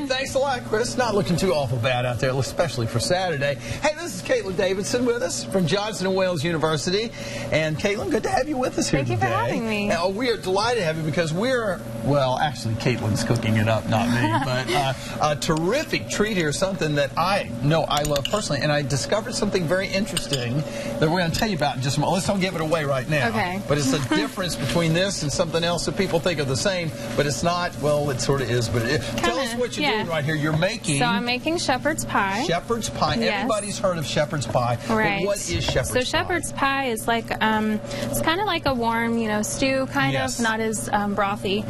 Thanks a lot, Chris. Not looking too awful bad out there, especially for Saturday. Hey, this is Caitlin Davidson with us from Johnson & Wales University. And Caitlin, good to have you with us here today. Thank you for having me. We are delighted to have you because actually Caitlin's cooking it up, not me, but a terrific treat here, something that I know I love personally. And I discovered something very interesting that we're going to tell you about in just a moment. Let's don't give it away right now. Okay. But it's the difference between this and something else that people think are the same, but it's not. Well, it sort of is, but tell us what you're doing right here. You're making... So I'm making shepherd's pie. Shepherd's pie. Yes. Everybody's heard of shepherd's pie. Right. But what is shepherd's pie? So shepherd's pie is like, it's kind of like a warm, stew kind of, not as brothy.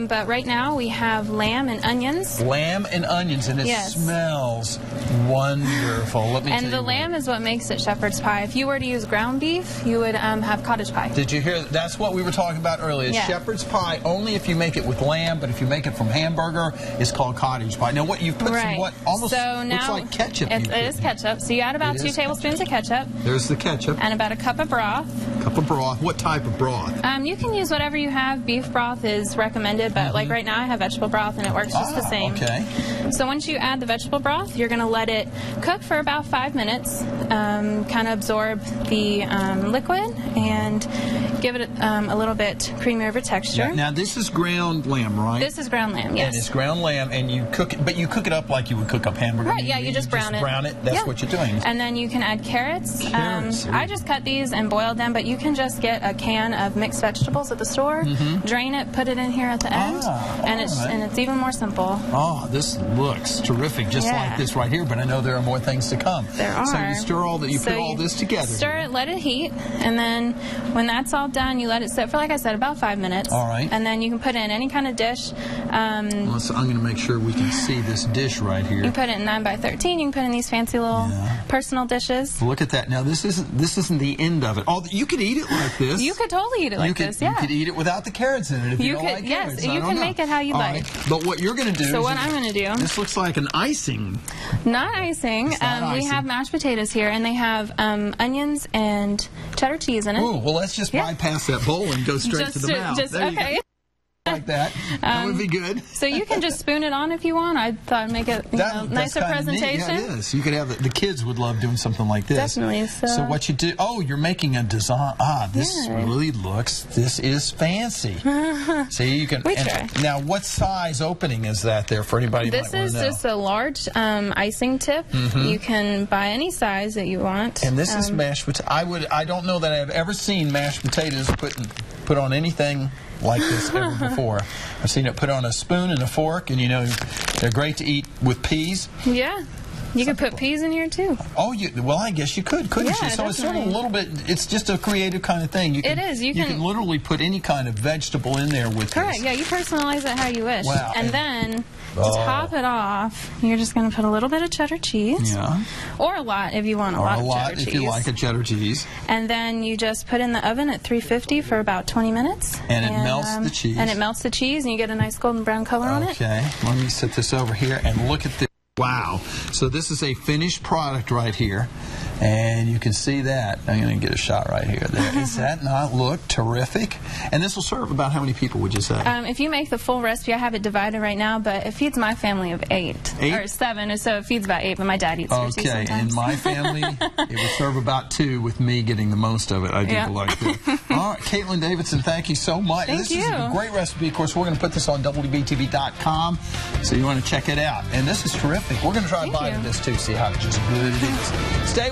But right now we have lamb and onions. Lamb and onions, and it smells wonderful. Let me tell you. And the lamb is what makes it shepherd's pie. If you were to use ground beef, you would have cottage pie. Did you hear? That's what we were talking about earlier. Yeah. Shepherd's pie only if you make it with lamb, but if you make it from hamburger, it's called cottage pie. Now, what you've put some what almost looks like ketchup. It is ketchup. So you add about 2 tablespoons of ketchup. There's the ketchup. And about a cup of broth. Cup of broth. What type of broth? You can use whatever you have. Beef broth is recommended, but like right now I have vegetable broth and it works just the same. Okay. So once you add the vegetable broth, you're going to let it cook for about 5 minutes, kind of absorb the liquid and give it a little bit creamier of a texture. Yeah. Now this is ground lamb, right? This is ground lamb, yes. And it's ground lamb, and you cook it, but you cook it up like you would cook up hamburger. Right, yeah, you just brown it. Brown it. That's what you're doing. And then you can add carrots. I just cut these and boiled them, but you can just get a can of mixed vegetables at the store, drain it, put it in here at the end, and it's even more simple. Oh, this looks terrific, just like this right here. But I know there are more things to come. There are. So you stir all that. You put all this together. Stir it, let it heat, and then when that's all done, you let it sit for, like I said, about 5 minutes. All right. And then you can put in any kind of dish. I'm going to make sure we can see this dish right here. You put it in 9 by 13. You can put in these fancy little personal dishes. Look at that. Now this isn't the end of it. Oh, you could eat it like this. You could totally eat it like this. Yeah. You could eat it without the carrots in it if you don't like carrots. Yes, you can make it how you like. But what you're going to do? So what I'm going to do? This looks like an icing. Not icing. We have mashed potatoes here, and they have onions and cheddar cheese in it. Oh, well, let's just bypass that bowl and go straight to the mouth. There you go. Like that. That would be good. So you can just spoon it on if you want. I thought it'd make it nicer presentation. Yeah, it is. You could have the kids would love doing something like this. Definitely. So what you do? Oh, you're making a design. This really looks. This is fancy. See, you can. Now, what size opening is that there for anybody? This is just a large icing tip. You can buy any size that you want. And this is mashed potatoes. I don't know that I've ever seen mashed potatoes put on anything like this ever before. I've seen it put on a spoon and a fork, and they're great to eat with peas. Yeah. You could put peas in here too. Oh, well, I guess you could, couldn't you? So it's sort of a little bit, it's just a creative kind of thing. It is. You can literally put any kind of vegetable in there with this. Yeah, you personalize it how you wish. Wow. And then to top it off, you're just going to put a little bit of cheddar cheese. Yeah. Or a lot if you want a lot of cheddar cheese. If you like a cheddar cheese. And then you just put in the oven at 350 for about 20 minutes. And it melts the cheese. And it melts the cheese, and you get a nice golden brown color on it. Okay. Let me set this over here and look at this. Wow. So this is a finished product right here. And you can see that. I'm going to get a shot right here. Does that not look terrific? And this will serve about how many people, would you say? If you make the full recipe, I have it divided right now, but it feeds my family of 8. Or 7, so it feeds about 8, but my dad eats 2 sometimes. In my family, it would serve about 2 with me getting the most of it. I do like that. All right, Caitlin Davidson, thank you so much. This is a great recipe. Of course, we're going to put this on WBTV.com, so you want to check it out. And this is terrific. We're going to try a bite of this, too, see how just good it is. Stay